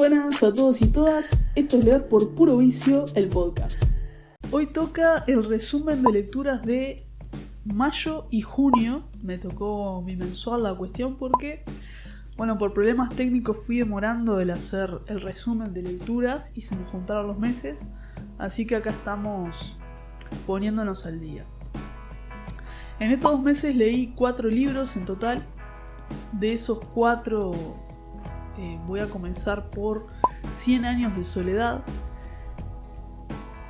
buenas a todos y todas, esto es Leer por Puro Vicio, el podcast. Hoy toca el resumen de lecturas de mayo y junio. Me tocó bimensual la cuestión porque, por problemas técnicos fui demorando el hacer el resumen de lecturas y se me juntaron los meses, así que acá estamos poniéndonos al día. En estos 2 meses leí 4 libros en total. De esos 4 voy a comenzar por 100 años de soledad,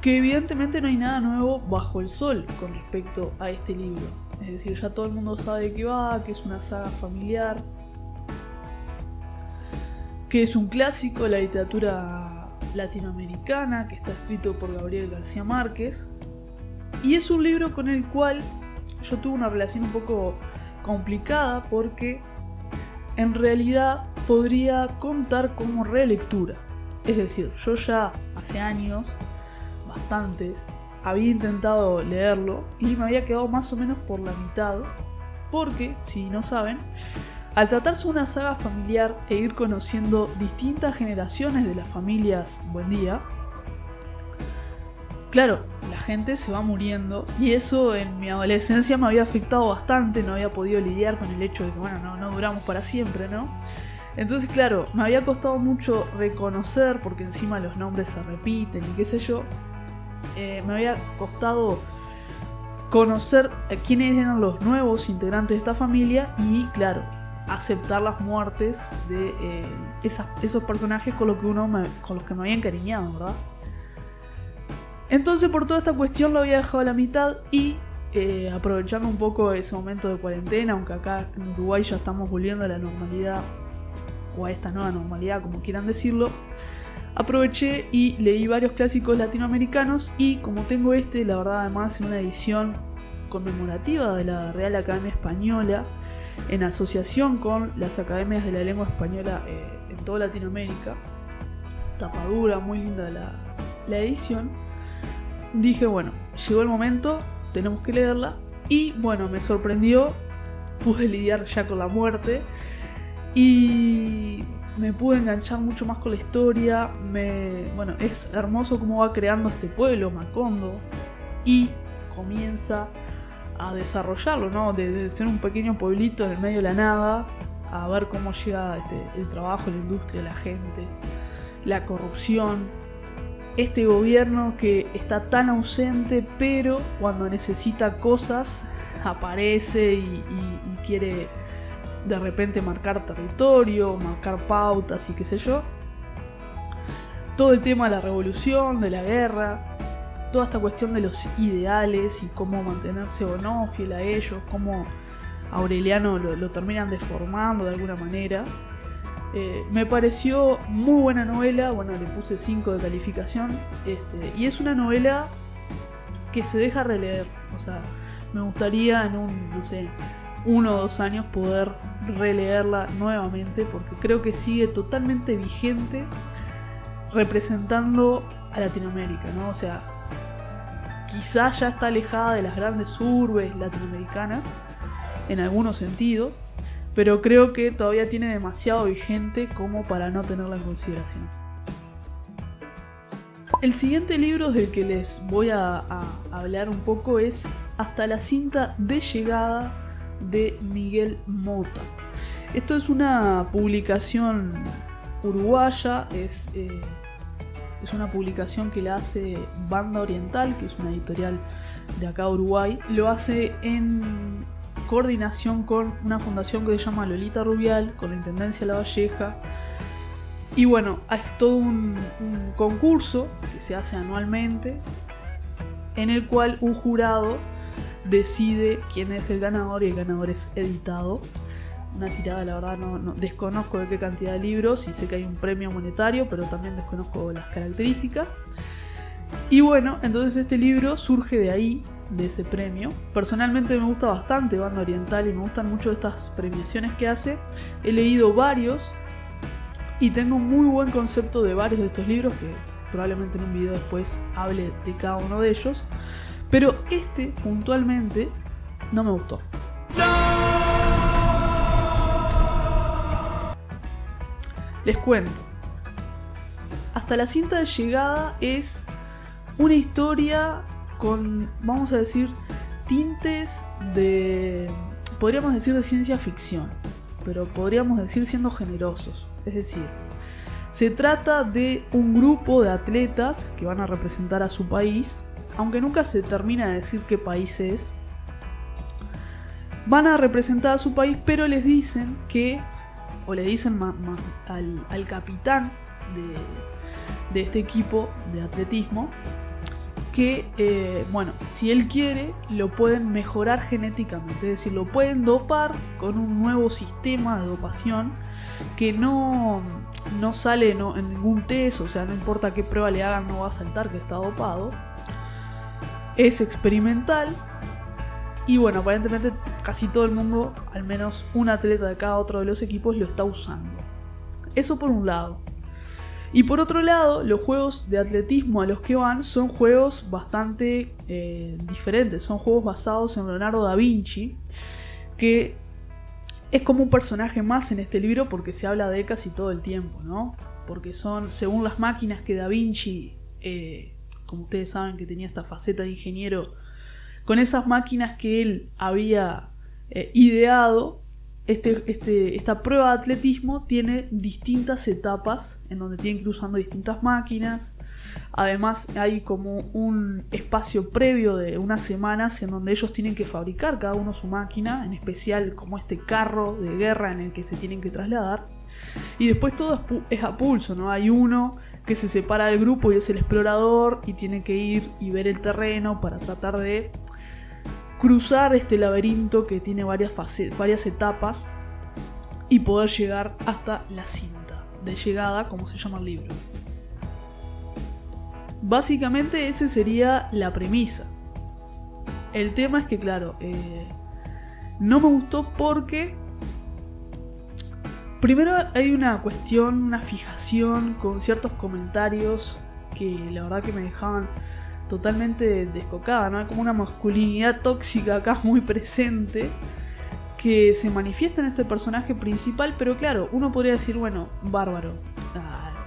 que evidentemente no hay nada nuevo bajo el sol con respecto a este libro. Es decir, ya todo el mundo sabe de qué va, que es una saga familiar, que es un clásico de la literatura latinoamericana, que está escrito por Gabriel García Márquez, y es un libro con el cual yo tuve una relación un poco complicada porque en realidad podría contar como relectura. Es decir, yo ya hace años, bastantes, había intentado leerlo y me había quedado más o menos por la mitad porque, si no saben, al tratarse de una saga familiar e ir conociendo distintas generaciones de las familias Buendía, claro, la gente se va muriendo y eso en mi adolescencia me había afectado bastante, no había podido lidiar con el hecho de que no duramos para siempre, ¿no? Entonces, claro, me había costado mucho reconocer, porque encima los nombres se repiten y qué sé yo, me había costado conocer quiénes eran los nuevos integrantes de esta familia y, claro, aceptar las muertes de esos personajes con los que me había encariñado, ¿verdad? Entonces, por toda esta cuestión lo había dejado a la mitad y aprovechando un poco ese momento de cuarentena, aunque acá en Uruguay ya estamos volviendo a la normalidad, o a esta nueva normalidad, como quieran decirlo, aproveché y leí varios clásicos latinoamericanos y como tengo la verdad, además en una edición conmemorativa de la Real Academia Española, en asociación con las academias de la lengua española en toda Latinoamérica, tapadura, muy linda la edición, dije, llegó el momento, tenemos que leerla, y me sorprendió, pude lidiar ya con la muerte, y me pude enganchar mucho más con la historia. Es hermoso cómo va creando este pueblo, Macondo, y comienza a desarrollarlo, ¿no? De ser un pequeño pueblito en el medio de la nada, a ver cómo llega el trabajo, la industria, la gente, la corrupción, este gobierno que está tan ausente, pero cuando necesita cosas aparece y quiere de repente marcar territorio, marcar pautas y qué sé yo. Todo el tema de la revolución, de la guerra, toda esta cuestión de los ideales y cómo mantenerse o no fiel a ellos, cómo Aureliano lo terminan deformando de alguna manera. Me pareció muy buena novela, le puse 5 de calificación, y es una novela que se deja releer, o sea, me gustaría en 1 o 2 años poder releerla nuevamente porque creo que sigue totalmente vigente representando a Latinoamérica, ¿no? O sea, quizás ya está alejada de las grandes urbes latinoamericanas en algunos sentidos, pero creo que todavía tiene demasiado vigente como para no tenerla en consideración. El siguiente libro del que les voy a hablar un poco es Hasta la cinta de llegada de Miguel Mota. Esto es una publicación uruguaya, es una publicación que la hace Banda Oriental, que es una editorial de acá de Uruguay. Lo hace en coordinación con una fundación que se llama Lolita Rubial, con la Intendencia de La Valleja. Y es todo un concurso que se hace anualmente, en el cual un jurado decide quién es el ganador y el ganador es editado. Una tirada, la verdad, no desconozco de qué cantidad de libros y sé que hay un premio monetario, pero también desconozco las características. Y entonces este libro surge de ahí, de ese premio. Personalmente me gusta bastante Banda Oriental y me gustan mucho estas premiaciones que hace. He leído varios y tengo muy buen concepto de varios de estos libros, que probablemente en un video después hable de cada uno de ellos. Pero puntualmente no me gustó. Les cuento. hasta la cinta de llegada es una historia con, vamos a decir, tintes de, podríamos decir, de ciencia ficción, pero podríamos decir siendo generosos. Es decir, se trata de un grupo de atletas que van a representar a su país, aunque nunca se termina de decir qué país es. Van a representar a su país, pero les dicen que, o le dicen al capitán de este equipo de atletismo, que, bueno, si él quiere, lo pueden mejorar genéticamente. Es decir, lo pueden dopar con un nuevo sistema de dopación que no sale en ningún test, o sea, no importa qué prueba le hagan, no va a saltar que está dopado. Es experimental. Y bueno, aparentemente casi todo el mundo, al menos un atleta de cada otro de los equipos, lo está usando. Eso por un lado. Y por otro lado, los juegos de atletismo a los que van son juegos bastante diferentes. Son juegos basados en Leonardo da Vinci, que es como un personaje más en este libro porque se habla de él casi todo el tiempo, ¿no? Porque son, según las máquinas que da Vinci, como ustedes saben que tenía esta faceta de ingeniero, con esas máquinas que él había ideado, esta prueba de atletismo tiene distintas etapas en donde tienen que ir usando distintas máquinas. Además hay como un espacio previo de unas semanas en donde ellos tienen que fabricar cada uno su máquina, en especial como este carro de guerra en el que se tienen que trasladar. Y después todo es a pulso, ¿no? Hay uno que se separa del grupo y es el explorador y tiene que ir y ver el terreno para tratar de cruzar este laberinto que tiene varias etapas y poder llegar hasta la cinta de llegada, como se llama el libro. Básicamente esa sería la premisa. El tema es que, claro, no me gustó porque primero hay una cuestión, una fijación con ciertos comentarios que la verdad que me dejaban totalmente descocada, ¿no? Hay como una masculinidad tóxica acá muy presente que se manifiesta en este personaje principal, pero claro, uno podría decir, bueno, bárbaro,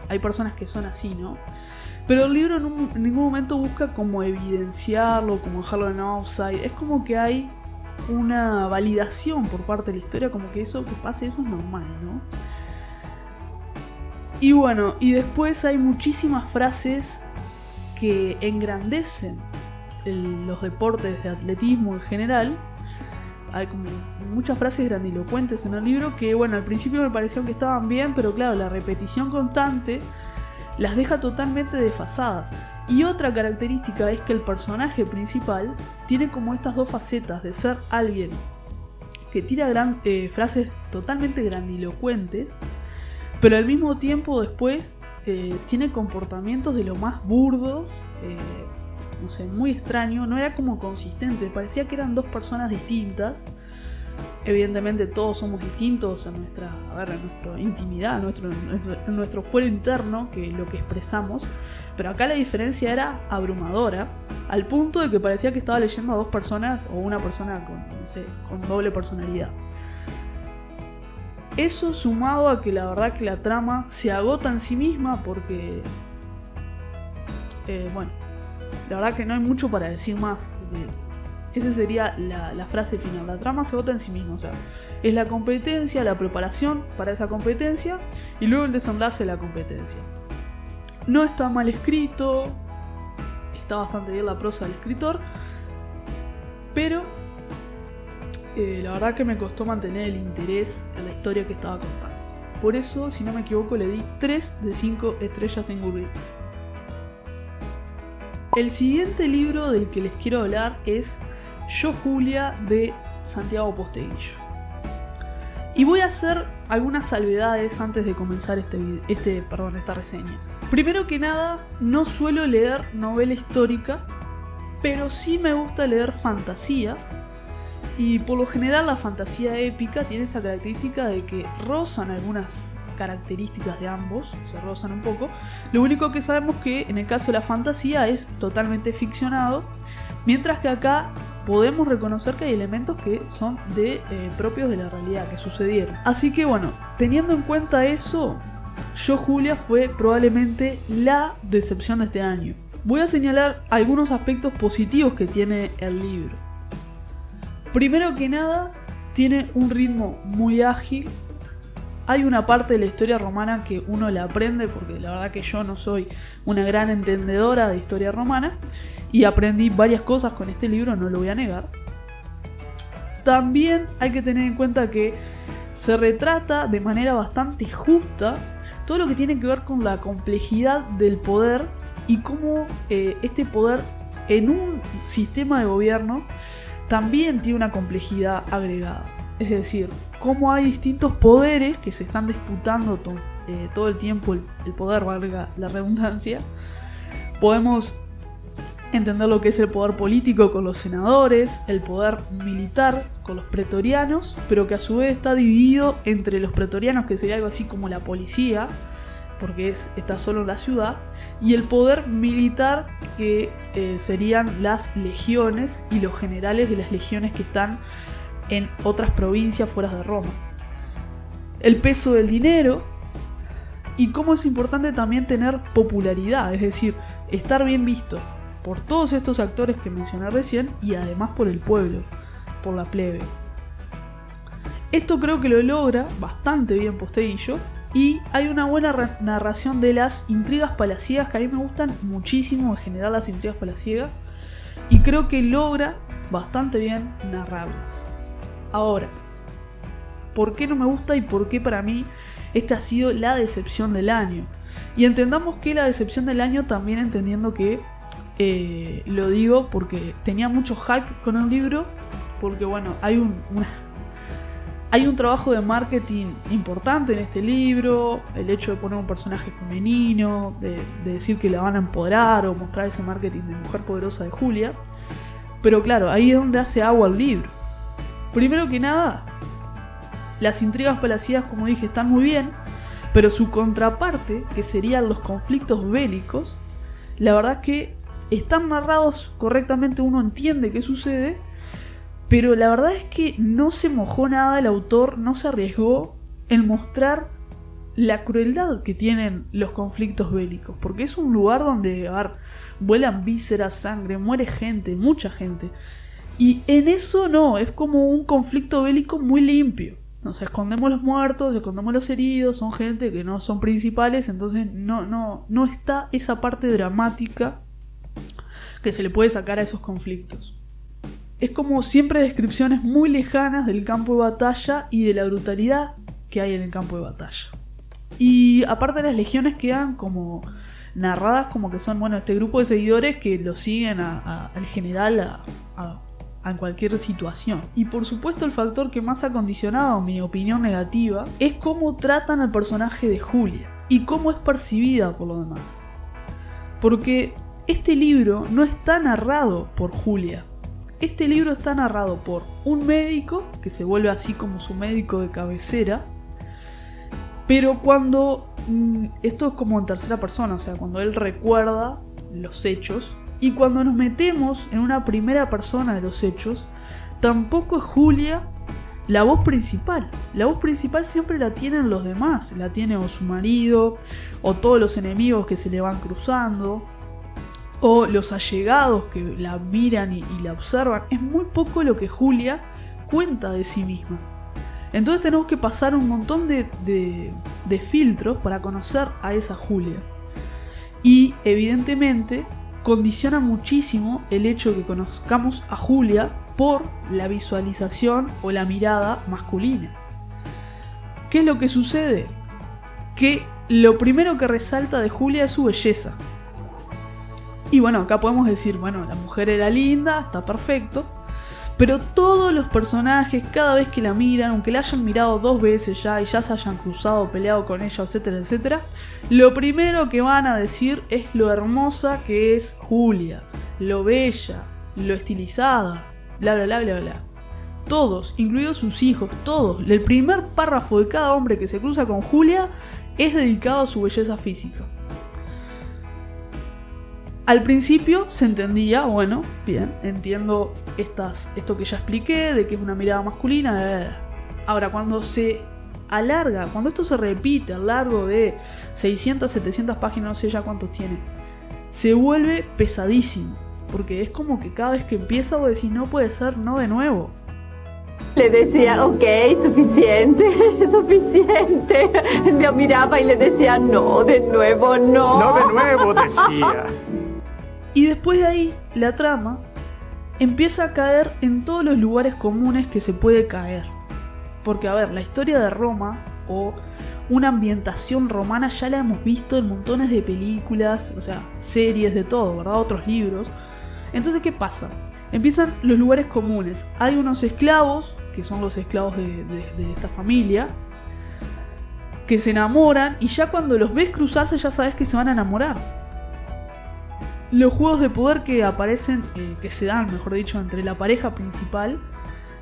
hay personas que son así, ¿no? Pero el libro en ningún momento busca como evidenciarlo, como dejarlo en offside. Es como que hay una validación por parte de la historia, como que eso, que pase eso es normal, ¿no? Y bueno, y después hay muchísimas frases que engrandecen los deportes de atletismo en general. Hay como muchas frases grandilocuentes en el libro que, bueno, al principio me pareció que estaban bien, pero claro, la repetición constante las deja totalmente desfasadas. Y otra característica es que el personaje principal tiene como estas dos facetas de ser alguien que tira frases totalmente grandilocuentes, pero al mismo tiempo después tiene comportamientos de lo más burdos, no sé, muy extraño. No era como consistente, parecía que eran dos personas distintas. Evidentemente todos somos distintos en nuestra intimidad, en nuestro fuero interno, que lo que expresamos, pero acá la diferencia era abrumadora, al punto de que parecía que estaba leyendo a dos personas o una persona con doble personalidad. Eso sumado a que la verdad que la trama se agota en sí misma porque, bueno, la verdad que no hay mucho para decir más. Esa sería la frase final. La trama se agota en sí misma, o sea, es la competencia, la preparación para esa competencia y luego el desenlace de la competencia. No está mal escrito, está bastante bien la prosa del escritor, pero la verdad que me costó mantener el interés en la historia que estaba contando. Por eso, si no me equivoco, le di 3 de 5 estrellas en Goodreads. El siguiente libro del que les quiero hablar es Yo Julia, de Santiago Posteguillo. Y voy a hacer algunas salvedades antes de comenzar esta reseña. Primero que nada, no suelo leer novela histórica, pero sí me gusta leer fantasía. Y por lo general la fantasía épica tiene esta característica de que rozan algunas características de ambos, se rozan un poco. Lo único que sabemos que en el caso de la fantasía es totalmente ficcionado, mientras que acá podemos reconocer que hay elementos que son propios de la realidad, que sucedieron. Así que bueno, teniendo en cuenta eso, Yo, Julia fue probablemente la decepción de este año. Voy a señalar algunos aspectos positivos que tiene el libro. Primero que nada, tiene un ritmo muy ágil. Hay una parte de la historia romana que uno la aprende, porque la verdad que yo no soy una gran entendedora de historia romana, y aprendí varias cosas con este libro, no lo voy a negar. También hay que tener en cuenta que se retrata de manera bastante justa todo lo que tiene que ver con la complejidad del poder y cómo este poder en un sistema de gobierno también tiene una complejidad agregada. Es decir, cómo hay distintos poderes que se están disputando todo el tiempo el poder, valga la redundancia. Podemos entender lo que es el poder político con los senadores, el poder militar con los pretorianos, pero que a su vez está dividido entre los pretorianos, que sería algo así como la policía, porque está solo en la ciudad, y el poder militar, que serían las legiones y los generales de las legiones que están en otras provincias fuera de Roma. El peso del dinero y cómo es importante también tener popularidad, es decir, estar bien visto por todos estos actores que mencioné recién y además por el pueblo, por la plebe. Esto creo que lo logra bastante bien Posteguillo, y hay una buena narración de las intrigas palaciegas, que a mí me gustan muchísimo en general las intrigas palaciegas, y creo que logra bastante bien narrarlas. Ahora, ¿por qué no me gusta y por qué para mí esta ha sido la decepción del año? Y entendamos que la decepción del año también entendiendo que lo digo porque tenía mucho hype con el libro, porque bueno, hay un trabajo de marketing importante en este libro, el hecho de poner un personaje femenino, de decir que la van a empoderar o mostrar ese marketing de mujer poderosa de Julia, pero claro, ahí es donde hace agua el libro. Primero que nada, las intrigas palaciegas, como dije, están muy bien, pero su contraparte, que serían los conflictos bélicos, la verdad es que están narrados correctamente, uno entiende qué sucede, pero la verdad es que no se mojó nada el autor, no se arriesgó en mostrar la crueldad que tienen los conflictos bélicos, porque es un lugar donde vuelan vísceras, sangre, muere gente, mucha gente, y en eso no, es como un conflicto bélico muy limpio. Nos escondemos los muertos, escondemos los heridos, son gente que no son principales, entonces no está esa parte dramática que se le puede sacar a esos conflictos. Es como siempre descripciones muy lejanas del campo de batalla y de la brutalidad que hay en el campo de batalla. Y aparte las legiones quedan como narradas como que son, bueno, este grupo de seguidores que lo siguen al general en cualquier situación. Y por supuesto el factor que más ha condicionado mi opinión negativa es cómo tratan al personaje de Julia y cómo es percibida por los demás. Porque este libro no está narrado por Julia. Este libro está narrado por un médico, que se vuelve así como su médico de cabecera, pero cuando... esto es como en tercera persona, o sea, cuando él recuerda los hechos, y cuando nos metemos en una primera persona de los hechos, tampoco es Julia la voz principal. La voz principal siempre la tienen los demás, la tiene o su marido, o todos los enemigos que se le van cruzando, o los allegados que la miran y la observan. Es muy poco lo que Julia cuenta de sí misma. Entonces tenemos que pasar un montón de filtros para conocer a esa Julia. Y evidentemente condiciona muchísimo el hecho de que conozcamos a Julia por la visualización o la mirada masculina. ¿Qué es lo que sucede? Que lo primero que resalta de Julia es su belleza. Y bueno, acá podemos decir, bueno, la mujer era linda, está perfecto, pero todos los personajes, cada vez que la miran, aunque la hayan mirado 2 veces ya y ya se hayan cruzado, peleado con ella, etcétera, etcétera, lo primero que van a decir es lo hermosa que es Julia, lo bella, lo estilizada, bla bla bla bla bla. Todos, incluidos sus hijos, todos. El primer párrafo de cada hombre que se cruza con Julia es dedicado a su belleza física. Al principio se entendía, bueno, bien, entiendo esto que ya expliqué, de que es una mirada masculina. Ahora, cuando se alarga, cuando esto se repite a lo largo de 600, 700 páginas, no sé ya cuántos tiene, se vuelve pesadísimo. Porque es como que cada vez que empieza vos decís, no puede ser, no de nuevo. Le decía, ok, suficiente, suficiente. Me miraba y le decía, no, de nuevo, no. No de nuevo, decía. Y después de ahí, la trama empieza a caer en todos los lugares comunes que se puede caer. Porque, a ver, la historia de Roma o una ambientación romana ya la hemos visto en montones de películas, o sea, series, de todo, ¿verdad? Otros libros. Entonces, ¿qué pasa? Empiezan los lugares comunes. Hay unos esclavos, que son los esclavos de esta familia, que se enamoran y ya cuando los ves cruzarse ya sabes que se van a enamorar. Los juegos de poder que aparecen, que se dan, mejor dicho, entre la pareja principal,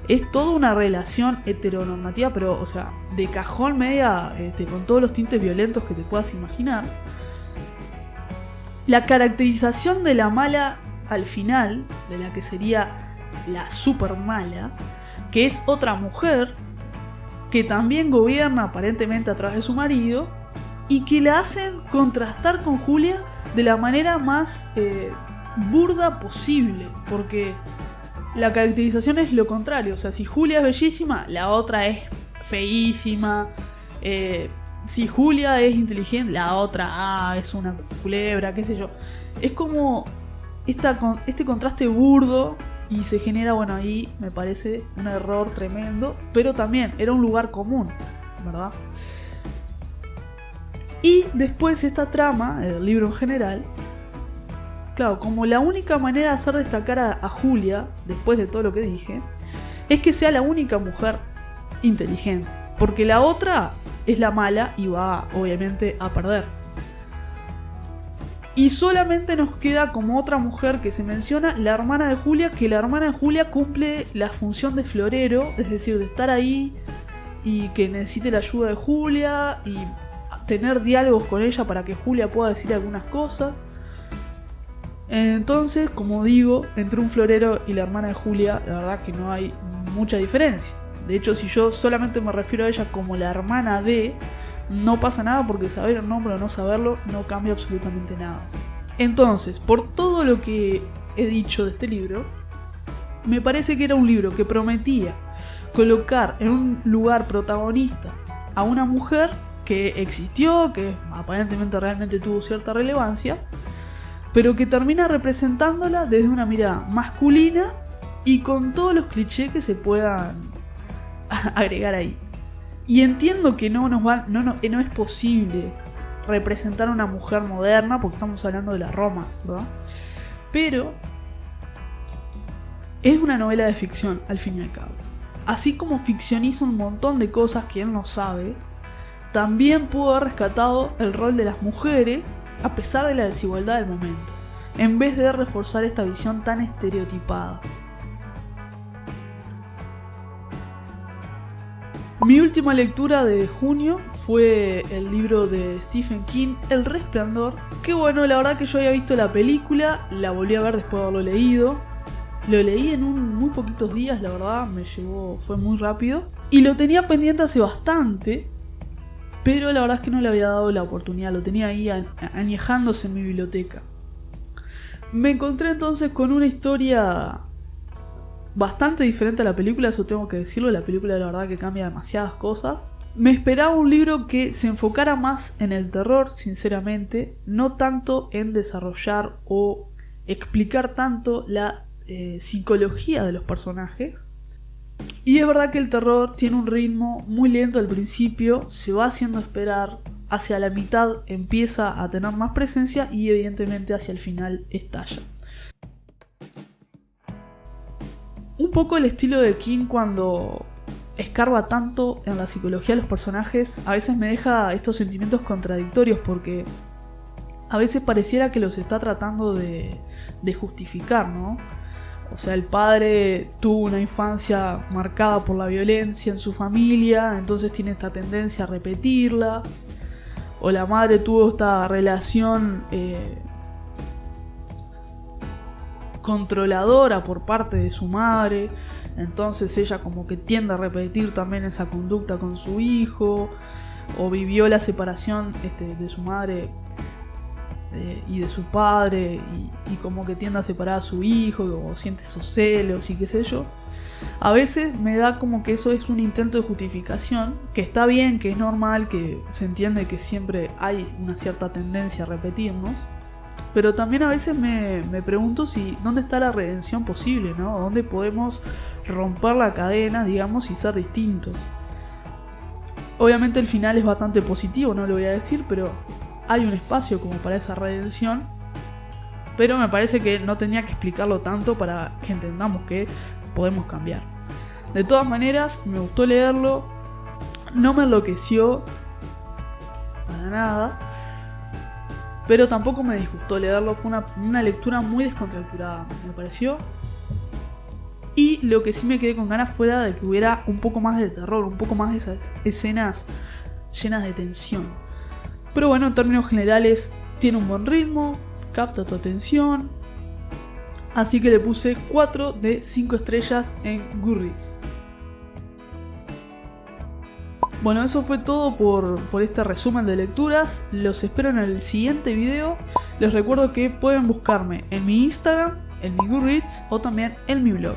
es toda una relación heteronormativa, pero, o sea, de cajón media, con todos los tintes violentos que te puedas imaginar. La caracterización de la mala al final, de la que sería la super mala, que es otra mujer que también gobierna aparentemente a través de su marido y que la hacen contrastar con Julia de la manera más burda posible, porque la caracterización es lo contrario. O sea, si Julia es bellísima, la otra es feísima. Si Julia es inteligente, la otra es una culebra, qué sé yo. Es como este contraste burdo y se genera, bueno, ahí me parece un error tremendo, pero también era un lugar común, ¿verdad? Y después esta trama, el libro en general, claro, como la única manera de hacer destacar a Julia, después de todo lo que dije, es que sea la única mujer inteligente, porque la otra es la mala y va obviamente a perder. Y solamente nos queda como otra mujer que se menciona, la hermana de Julia, que la hermana de Julia cumple la función de florero, es decir, de estar ahí y que necesite la ayuda de Julia y tener diálogos con ella para que Julia pueda decir algunas cosas. Entonces, como digo, entre un florero y la hermana de Julia, la verdad que no hay mucha diferencia. De hecho, si yo solamente me refiero a ella como la hermana de, no pasa nada, porque saber el nombre o no saberlo no cambia absolutamente nada. Entonces, por todo lo que he dicho de este libro, me parece que era un libro que prometía colocar en un lugar protagonista a una mujer que existió, que aparentemente realmente tuvo cierta relevancia, pero que termina representándola desde una mirada masculina y con todos los clichés que se puedan agregar ahí. Y entiendo que no es posible representar a una mujer moderna, porque estamos hablando de la Roma, ¿verdad? Pero es una novela de ficción, al fin y al cabo. Así como ficcioniza un montón de cosas que él no sabe, también pudo haber rescatado el rol de las mujeres, a pesar de la desigualdad del momento, en vez de reforzar esta visión tan estereotipada. Mi última lectura de junio fue el libro de Stephen King, El Resplandor, que bueno, la verdad que yo había visto la película, la volví a ver después de haberlo leído. Lo leí en muy poquitos días, la verdad, fue muy rápido. Y lo tenía pendiente hace bastante, pero la verdad es que no le había dado la oportunidad, lo tenía ahí añejándose en mi biblioteca. Me encontré entonces con una historia bastante diferente a la película, eso tengo que decirlo. La película la verdad que cambia demasiadas cosas. Me esperaba un libro que se enfocara más en el terror, sinceramente, no tanto en desarrollar o explicar tanto la psicología de los personajes. Y es verdad que el terror tiene un ritmo muy lento al principio, se va haciendo esperar, hacia la mitad empieza a tener más presencia y evidentemente hacia el final estalla. Un poco el estilo de King cuando escarba tanto en la psicología de los personajes a veces me deja estos sentimientos contradictorios, porque a veces pareciera que los está tratando de justificar, ¿no? O sea, el padre tuvo una infancia marcada por la violencia en su familia, entonces tiene esta tendencia a repetirla. O la madre tuvo esta relación controladora por parte de su madre, entonces ella como que tiende a repetir también esa conducta con su hijo, o vivió la separación de su madre y de su padre, y como que tiende a separar a su hijo, o siente esos celos y qué sé yo. A veces me da como que eso es un intento de justificación, que está bien, que es normal, que se entiende que siempre hay una cierta tendencia a repetirnos, pero también a veces me pregunto si dónde está la redención posible, ¿no? ¿Dónde podemos romper la cadena, digamos, y ser distintos? Obviamente el final es bastante positivo, no lo voy a decir, pero hay un espacio como para esa redención, pero me parece que no tenía que explicarlo tanto para que entendamos que podemos cambiar. De todas maneras, me gustó leerlo, no me enloqueció para nada, pero tampoco me disgustó leerlo, fue una lectura muy descontracturada, me pareció. Y lo que sí me quedé con ganas fuera de que hubiera un poco más de terror, un poco más de esas escenas llenas de tensión. Pero bueno, en términos generales, tiene un buen ritmo, capta tu atención, así que le puse 4 de 5 estrellas en Goodreads. Bueno, eso fue todo por este resumen de lecturas. Los espero en el siguiente video. Les recuerdo que pueden buscarme en mi Instagram, en mi Goodreads o también en mi blog.